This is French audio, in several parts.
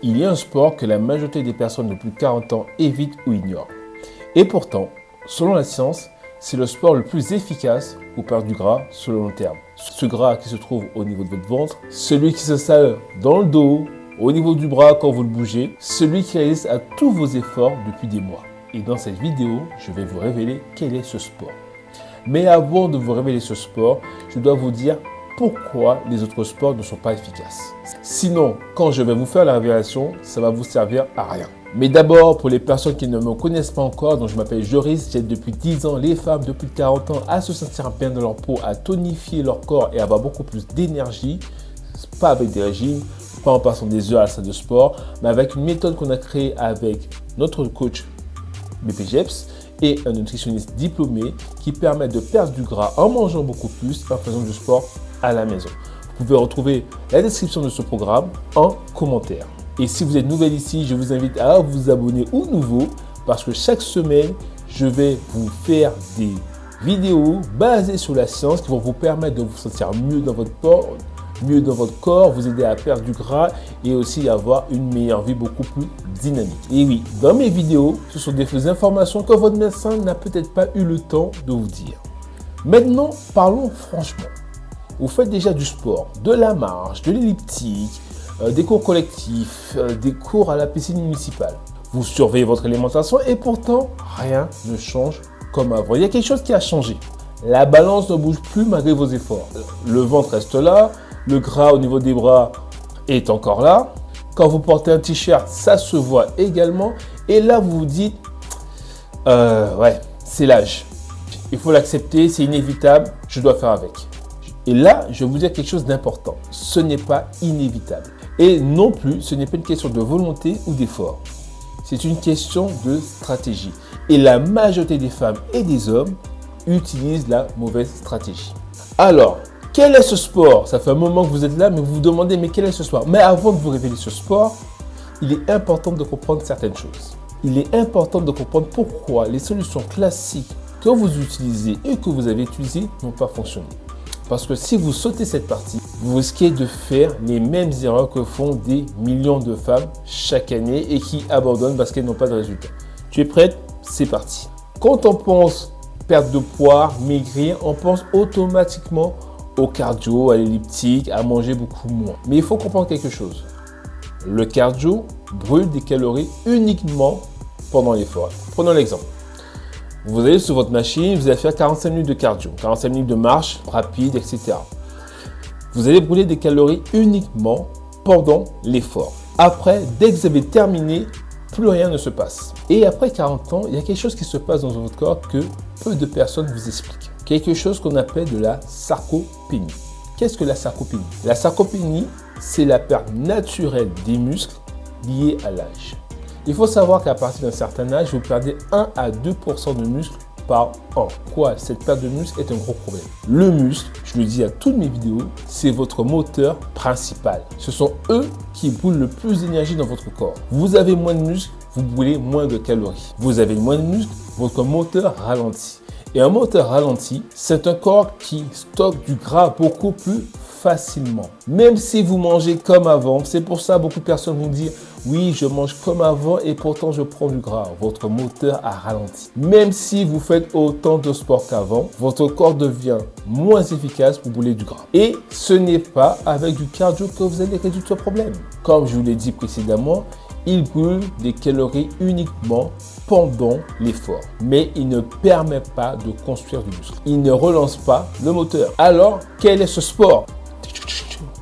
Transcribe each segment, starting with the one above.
Il y a un sport que la majorité des personnes de plus de 40 ans évitent ou ignorent. Et pourtant, selon la science, c'est le sport le plus efficace pour perdre du gras sur le long terme. Ce gras qui se trouve au niveau de votre ventre, celui qui s'installe dans le dos, au niveau du bras quand vous le bougez, celui qui réalise à tous vos efforts depuis des mois. Et dans cette vidéo, je vais vous révéler quel est ce sport. Mais avant de vous révéler ce sport, je dois vous dire pourquoi les autres sports ne sont pas efficaces. Sinon, quand je vais vous faire la révélation, ça va vous servir à rien. Mais d'abord, pour les personnes qui ne me connaissent pas encore, donc je m'appelle Joris, j'aide depuis 10 ans les femmes de plus de 40 ans à se sentir bien dans leur peau, à tonifier leur corps et avoir beaucoup plus d'énergie, pas avec des régimes, pas en passant des heures à la salle de sport, mais avec une méthode qu'on a créée avec notre coach BPGEPS et un nutritionniste diplômé qui permet de perdre du gras en mangeant beaucoup plus et en faisant du sport à la maison. Vous pouvez retrouver la description de ce programme en commentaire. Et si vous êtes nouvelle ici, je vous invite à vous abonner ou nouveau parce que chaque semaine, je vais vous faire des vidéos basées sur la science qui vont vous permettre de vous sentir mieux dans votre corps, vous aider à perdre du gras et aussi avoir une meilleure vie beaucoup plus dynamique. Et oui, dans mes vidéos, ce sont des informations que votre médecin n'a peut-être pas eu le temps de vous dire. Maintenant, parlons franchement. Vous faites déjà du sport, de la marche, de l'elliptique, des cours collectifs, des cours à la piscine municipale. Vous surveillez votre alimentation et pourtant, rien ne change comme avant. Il y a quelque chose qui a changé. La balance ne bouge plus malgré vos efforts. Le ventre reste là, le gras au niveau des bras est encore là. Quand vous portez un t-shirt, ça se voit également. Et là, vous vous dites, ouais, c'est l'âge. Il faut l'accepter, c'est inévitable, je dois faire avec. Et là, je vais vous dire quelque chose d'important. Ce n'est pas inévitable. Et non plus, ce n'est pas une question de volonté ou d'effort. C'est une question de stratégie. Et la majorité des femmes et des hommes utilisent la mauvaise stratégie. Alors, quel est ce sport? Ça fait un moment que vous êtes là, mais vous vous demandez, mais quel est ce sport? Mais avant de vous révéler ce sport, il est important de comprendre certaines choses. Il est important de comprendre pourquoi les solutions classiques que vous utilisez et que vous avez utilisées n'ont pas fonctionné. Parce que si vous sautez cette partie, vous risquez de faire les mêmes erreurs que font des millions de femmes chaque année et qui abandonnent parce qu'elles n'ont pas de résultat. Tu es prête? C'est parti. Quand on pense perte de poids, maigrir, on pense automatiquement au cardio, à l'elliptique, à manger beaucoup moins. Mais il faut comprendre quelque chose. Le cardio brûle des calories uniquement pendant l'effort. Prenons l'exemple. Vous allez sur votre machine, vous allez faire 45 minutes de cardio, 45 minutes de marche rapide, etc. Vous allez brûler des calories uniquement pendant l'effort. Après, dès que vous avez terminé, plus rien ne se passe. Et après 40 ans, il y a quelque chose qui se passe dans votre corps que peu de personnes vous expliquent. Quelque chose qu'on appelle de la sarcopénie. Qu'est-ce que la sarcopénie? La sarcopénie, c'est la perte naturelle des muscles liée à l'âge. Il faut savoir qu'à partir d'un certain âge, vous perdez 1 à 2% de muscles par an. Quoi? Cette perte de muscle est un gros problème. Le muscle, je le dis à toutes mes vidéos, c'est votre moteur principal. Ce sont eux qui brûlent le plus d'énergie dans votre corps. Vous avez moins de muscles, vous brûlez moins de calories. Vous avez moins de muscles, votre moteur ralentit. Et un moteur ralenti, c'est un corps qui stocke du gras beaucoup plus facilement. Même si vous mangez comme avant, c'est pour ça que beaucoup de personnes vont dire « Oui, je mange comme avant et pourtant je prends du gras. » Votre moteur a ralenti. Même si vous faites autant de sport qu'avant, votre corps devient moins efficace pour brûler du gras. Et ce n'est pas avec du cardio que vous allez résoudre ce problème. Comme je vous l'ai dit précédemment, il brûle des calories uniquement pendant l'effort, mais il ne permet pas de construire du muscle. Il ne relance pas le moteur. Alors, quel est ce sport?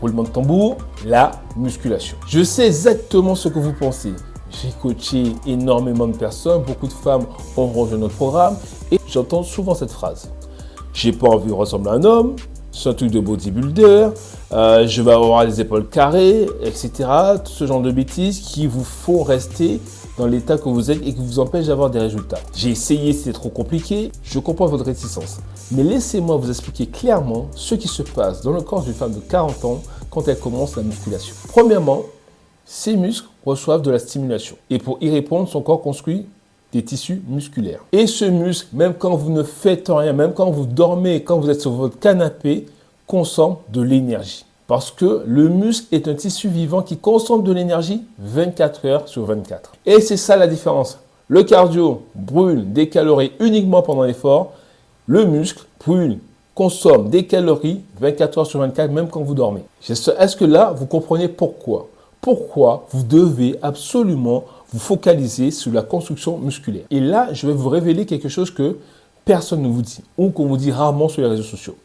Roulement de tambour, la musculation. Je sais exactement ce que vous pensez. J'ai coaché énormément de personnes, beaucoup de femmes ont rejoint notre programme et j'entends souvent cette phrase. J'ai pas envie de ressembler à un homme, c'est un truc de bodybuilder, je vais avoir les épaules carrées, etc. Tout ce genre de bêtises qui vous font rester dans l'état que vous êtes et qui vous empêche d'avoir des résultats. J'ai essayé, c'est trop compliqué, je comprends votre réticence. Mais laissez-moi vous expliquer clairement ce qui se passe dans le corps d'une femme de 40 ans quand elle commence la musculation. Premièrement, ses muscles reçoivent de la stimulation. Et pour y répondre, son corps construit des tissus musculaires. Et ce muscle, même quand vous ne faites rien, même quand vous dormez, quand vous êtes sur votre canapé, consomme de l'énergie. Parce que le muscle est un tissu vivant qui consomme de l'énergie 24 heures sur 24. Et c'est ça la différence. Le cardio brûle des calories uniquement pendant l'effort. Le muscle brûle, consomme des calories 24 heures sur 24, même quand vous dormez. Est-ce que là, vous comprenez pourquoi? Pourquoi vous devez absolument vous focaliser sur la construction musculaire? Et là, je vais vous révéler quelque chose que personne ne vous dit ou qu'on vous dit rarement sur les réseaux sociaux.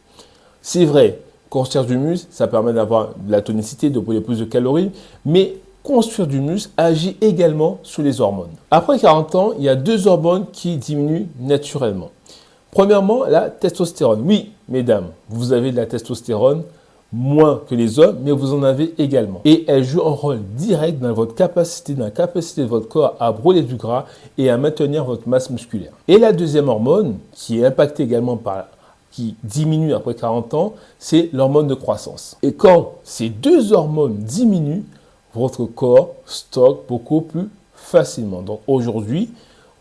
C'est vrai, construire du muscle, ça permet d'avoir de la tonicité, de brûler plus de calories, mais construire du muscle agit également sur les hormones. Après 40 ans, il y a 2 hormones qui diminuent naturellement. Premièrement, la testostérone. Oui, mesdames, vous avez de la testostérone, moins que les hommes, mais vous en avez également. Et elle joue un rôle direct dans votre capacité, dans la capacité de votre corps à brûler du gras et à maintenir votre masse musculaire. Et la deuxième hormone, qui est impactée également qui diminue après 40 ans, c'est l'hormone de croissance. Et quand ces 2 hormones diminuent, votre corps stocke beaucoup plus facilement. Donc aujourd'hui,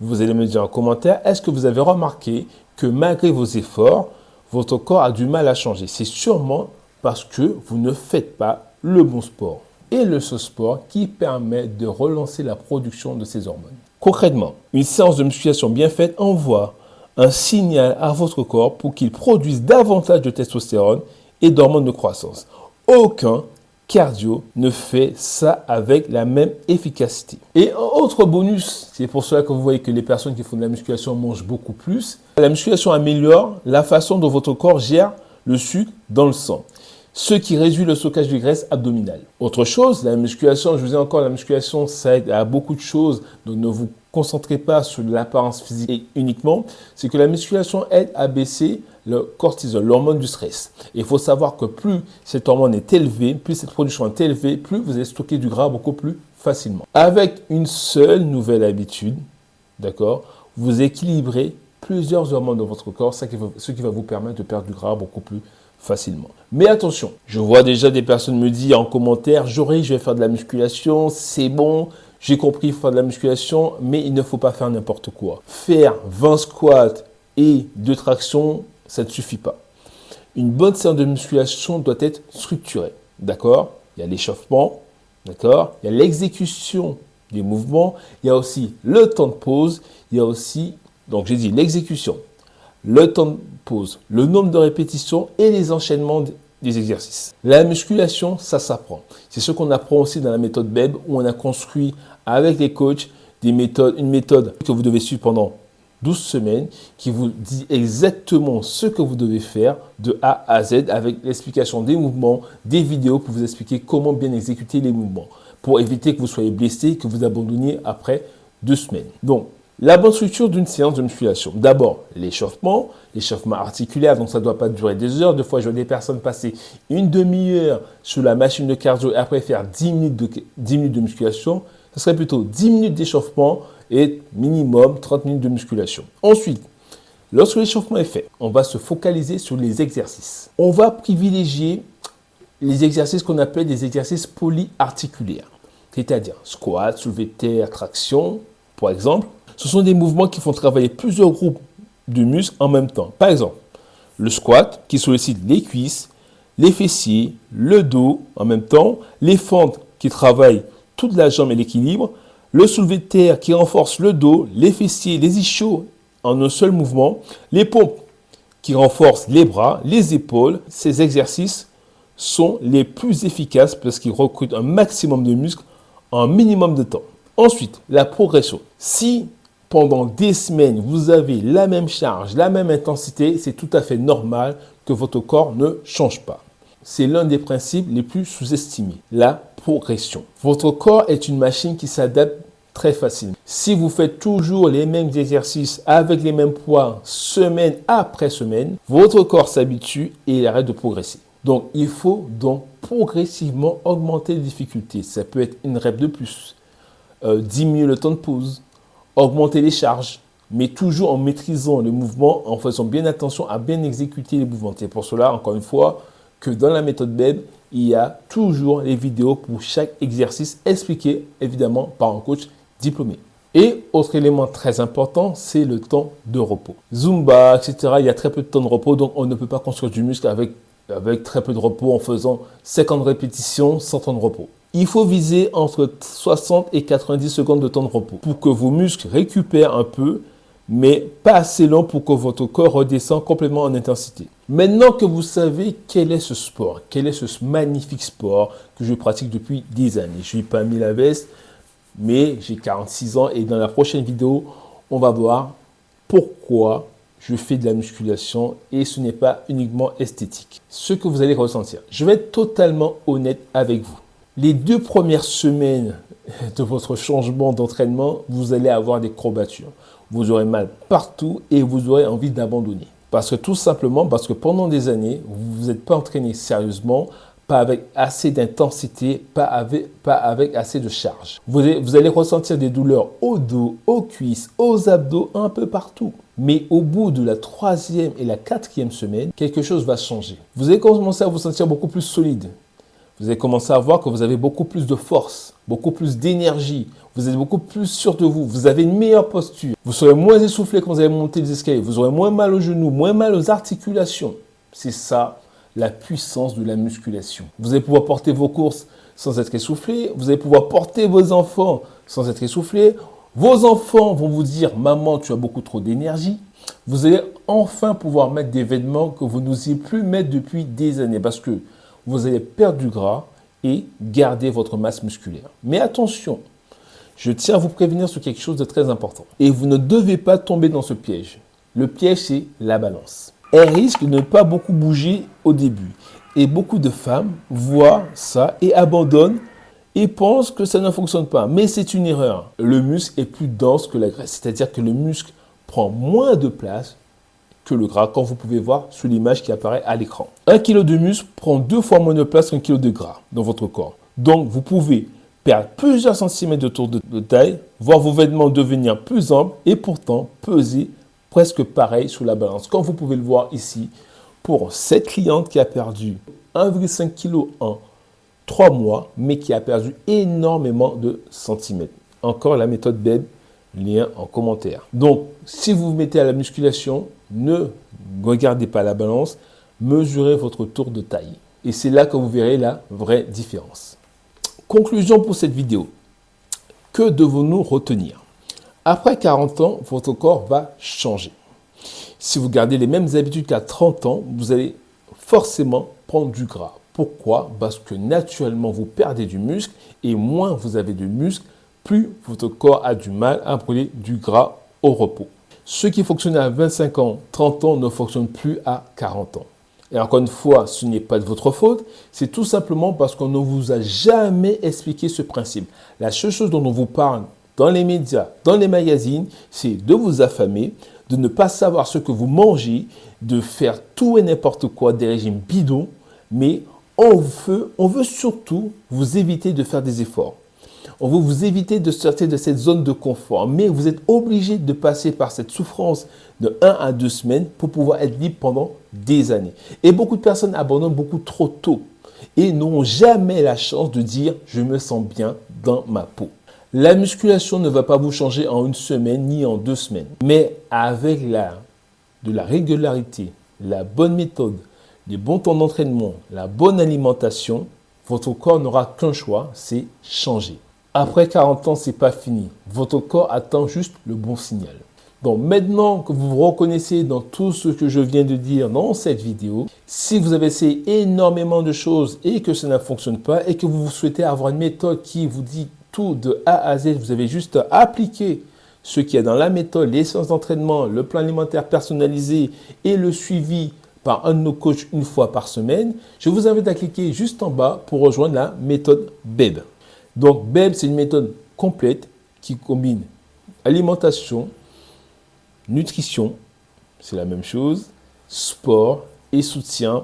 vous allez me dire en commentaire, est-ce que vous avez remarqué que malgré vos efforts, votre corps a du mal à changer? C'est sûrement parce que vous ne faites pas le bon sport. Et le sport qui permet de relancer la production de ces hormones. Concrètement, une séance de musculation bien faite envoie un signal à votre corps pour qu'il produise davantage de testostérone et d'hormones de croissance. Aucun cardio ne fait ça avec la même efficacité. Et un autre bonus, c'est pour cela que vous voyez que les personnes qui font de la musculation mangent beaucoup plus. La musculation améliore la façon dont votre corps gère le sucre dans le sang, ce qui réduit le stockage de graisse abdominale. Autre chose, la musculation, je vous ai encore, la musculation, ça aide à beaucoup de choses, donc ne vous concentrez pas sur l'apparence physique uniquement, c'est que la musculation aide à baisser le cortisol, l'hormone du stress. Et il faut savoir que plus cette hormone est élevée, plus cette production est élevée, plus vous allez stocker du gras beaucoup plus facilement. Avec une seule nouvelle habitude, d'accord, vous équilibrez plusieurs hormones dans votre corps, ce qui va vous permettre de perdre du gras beaucoup plus facilement. Mais attention, je vois déjà des personnes me dire en commentaire, je vais faire de la musculation, c'est bon, j'ai compris, il faut faire de la musculation, mais il ne faut pas faire n'importe quoi. Faire 20 squats et 2 tractions, ça ne suffit pas. Une bonne séance de musculation doit être structurée, d'accord? Il y a l'échauffement, d'accord? Il y a l'exécution des mouvements, il y a aussi le temps de pause, il y a aussi, donc j'ai dit l'exécution, le temps de pause, le nombre de répétitions et les enchaînements des exercices. La musculation, ça s'apprend. C'est ce qu'on apprend aussi dans la méthode BEB où on a construit avec les coachs une méthode que vous devez suivre pendant 12 semaines qui vous dit exactement ce que vous devez faire de A à Z avec l'explication des mouvements, des vidéos pour vous expliquer comment bien exécuter les mouvements pour éviter que vous soyez blessé, que vous abandonniez après 2 semaines. Donc, la bonne structure d'une séance de musculation. D'abord, l'échauffement articulaire, donc ça ne doit pas durer des heures. Des fois, je vois des personnes passer une demi-heure sur la machine de cardio et après faire 10 minutes de musculation. Ce serait plutôt 10 minutes d'échauffement et minimum 30 minutes de musculation. Ensuite, lorsque l'échauffement est fait, on va se focaliser sur les exercices. On va privilégier les exercices qu'on appelle des exercices polyarticulaires, c'est-à-dire squat, soulevé de terre, traction, par exemple. Ce sont des mouvements qui font travailler plusieurs groupes de muscles en même temps. Par exemple, le squat qui sollicite les cuisses, les fessiers, le dos en même temps, les fentes qui travaillent toute la jambe et l'équilibre, le soulevé de terre qui renforce le dos, les fessiers, les ischios en un seul mouvement, les pompes qui renforcent les bras, les épaules. Ces exercices sont les plus efficaces parce qu'ils recrutent un maximum de muscles en un minimum de temps. Ensuite, la progression. Si pendant des semaines, vous avez la même charge, la même intensité, c'est tout à fait normal que votre corps ne change pas. C'est l'un des principes les plus sous-estimés, la progression. Votre corps est une machine qui s'adapte très facilement. Si vous faites toujours les mêmes exercices avec les mêmes poids semaine après semaine, votre corps s'habitue et il arrête de progresser. Donc, il faut donc progressivement augmenter les difficultés. Ça peut être une rep de plus, diminuer le temps de pause, augmenter les charges, mais toujours en maîtrisant le mouvement, en faisant bien attention à bien exécuter les mouvements. C'est pour cela, encore une fois, que dans la méthode BEB, il y a toujours les vidéos pour chaque exercice expliquées évidemment par un coach diplômé. Et autre élément très important, c'est le temps de repos. Zumba, etc., il y a très peu de temps de repos, donc on ne peut pas construire du muscle avec avec très peu de repos en faisant 50 répétitions sans temps de repos. Il faut viser entre 60 et 90 secondes de temps de repos pour que vos muscles récupèrent un peu, mais pas assez long pour que votre corps redescende complètement en intensité. Maintenant que vous savez quel est ce sport, quel est ce magnifique sport que je pratique depuis des années. Je n'ai pas mis la veste, mais j'ai 46 ans et dans la prochaine vidéo, on va voir pourquoi je fais de la musculation et ce n'est pas uniquement esthétique. Ce que vous allez ressentir. Je vais être totalement honnête avec vous. Les 2 premières semaines de votre changement d'entraînement, vous allez avoir des courbatures. Vous aurez mal partout et vous aurez envie d'abandonner. Tout simplement parce que pendant des années, vous ne vous êtes pas entraîné sérieusement, pas avec assez d'intensité, pas avec assez de charge. Vous allez ressentir des douleurs au dos, aux cuisses, aux abdos, un peu partout. Mais au bout de la 3e et la 4e semaine, quelque chose va changer. Vous allez commencer à vous sentir beaucoup plus solide. Vous allez commencer à voir que vous avez beaucoup plus de force, beaucoup plus d'énergie. Vous êtes beaucoup plus sûr de vous. Vous avez une meilleure posture. Vous serez moins essoufflé quand vous allez monter les escaliers. Vous aurez moins mal aux genoux, moins mal aux articulations. C'est ça, la puissance de la musculation. Vous allez pouvoir porter vos courses sans être essoufflé. Vous allez pouvoir porter vos enfants sans être essoufflé. Vos enfants vont vous dire « Maman, tu as beaucoup trop d'énergie ». Vous allez enfin pouvoir mettre des vêtements que vous n'osiez plus mettre depuis des années parce que vous allez perdre du gras et garder votre masse musculaire. Mais attention, je tiens à vous prévenir sur quelque chose de très important. Et vous ne devez pas tomber dans ce piège. Le piège, c'est la balance. Elle risque de ne pas beaucoup bouger au début. Et beaucoup de femmes voient ça et abandonnent et pensent que ça ne fonctionne pas. Mais c'est une erreur. Le muscle est plus dense que la graisse. C'est-à-dire que le muscle prend moins de place que le gras, comme vous pouvez voir sur l'image qui apparaît à l'écran. 1 kg de muscle prend 2 fois moins de place qu'un kilo de gras dans votre corps. Donc, vous pouvez perdre plusieurs centimètres de tour de taille, voir vos vêtements devenir plus amples et pourtant peser presque pareil sur la balance. Comme vous pouvez le voir ici, pour cette cliente qui a perdu 1,5 kg en 3 mois, mais qui a perdu énormément de centimètres. Encore la méthode BEB, lien en commentaire. Donc, si vous vous mettez à la musculation, ne regardez pas la balance, mesurez votre tour de taille. Et c'est là que vous verrez la vraie différence. Conclusion pour cette vidéo. Que devons-nous retenir? Après 40 ans, votre corps va changer. Si vous gardez les mêmes habitudes qu'à 30 ans, vous allez forcément prendre du gras. Pourquoi? Parce que naturellement, vous perdez du muscle et moins vous avez de muscle, plus votre corps a du mal à brûler du gras au repos. Ce qui fonctionnait à 25 ans, 30 ans ne fonctionne plus à 40 ans. Et encore une fois, ce n'est pas de votre faute, c'est tout simplement parce qu'on ne vous a jamais expliqué ce principe. La seule chose dont on vous parle dans les médias, dans les magazines, c'est de vous affamer, de ne pas savoir ce que vous mangez, de faire tout et n'importe quoi, des régimes bidons, mais on veut surtout vous éviter de faire des efforts. On veut vous éviter de sortir de cette zone de confort, mais vous êtes obligé de passer par cette souffrance de 1 à 2 semaines pour pouvoir être libre pendant des années. Et beaucoup de personnes abandonnent beaucoup trop tôt et n'ont jamais la chance de dire « je me sens bien dans ma peau ». La musculation ne va pas vous changer en 1 semaine ni en 2 semaines, mais avec de la régularité, la bonne méthode, les bons temps d'entraînement, la bonne alimentation, votre corps n'aura qu'un choix, c'est changer. Après 40 ans, ce n'est pas fini. Votre corps attend juste le bon signal. Donc maintenant que vous vous reconnaissez dans tout ce que je viens de dire dans cette vidéo, si vous avez essayé énormément de choses et que ça ne fonctionne pas et que vous souhaitez avoir une méthode qui vous dit tout de A à Z, vous avez juste à appliquer ce qu'il y a dans la méthode, les séances d'entraînement, le plan alimentaire personnalisé et le suivi par un de nos coachs 1 fois par semaine, je vous invite à cliquer juste en bas pour rejoindre la méthode BEB. Donc, BEB, c'est une méthode complète qui combine alimentation, nutrition, c'est la même chose, sport et soutien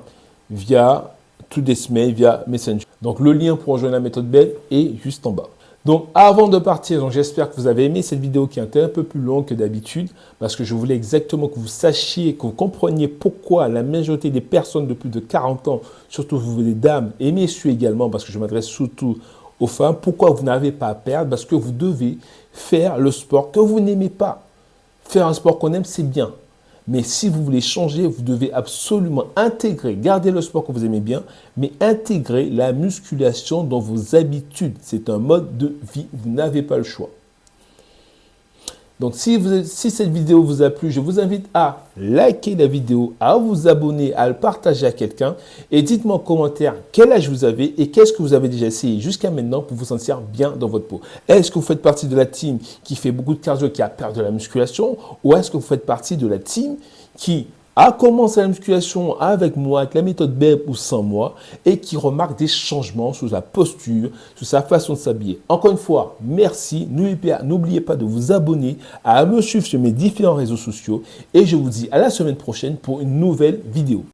via toutes les semaines, via Messenger. Donc, le lien pour rejoindre la méthode BEB est juste en bas. Donc, avant de partir, j'espère que vous avez aimé cette vidéo qui est un peu plus longue que d'habitude parce que je voulais exactement que vous sachiez, que vous compreniez pourquoi la majorité des personnes de plus de 40 ans, surtout vous les dames et messieurs également, parce que je m'adresse surtout aux femmes, pourquoi vous n'avez pas à perdre? Parce que vous devez faire le sport que vous n'aimez pas. Faire un sport qu'on aime, c'est bien. Mais si vous voulez changer, vous devez absolument intégrer, garder le sport que vous aimez bien, mais intégrer la musculation dans vos habitudes. C'est un mode de vie, vous n'avez pas le choix. Donc, si cette vidéo vous a plu, je vous invite à liker la vidéo, à vous abonner, à le partager à quelqu'un et dites-moi en commentaire quel âge vous avez et qu'est-ce que vous avez déjà essayé jusqu'à maintenant pour vous sentir bien dans votre peau. Est-ce que vous faites partie de la team qui fait beaucoup de cardio, qui a peur de la musculation, ou est-ce que vous faites partie de la team qui a commencé la musculation avec moi, avec la méthode BEP ou sans moi, et qui remarque des changements sur sa posture, sur sa façon de s'habiller. Encore une fois, merci. N'oubliez pas de vous abonner, à me suivre sur mes différents réseaux sociaux, et je vous dis à la semaine prochaine pour une nouvelle vidéo.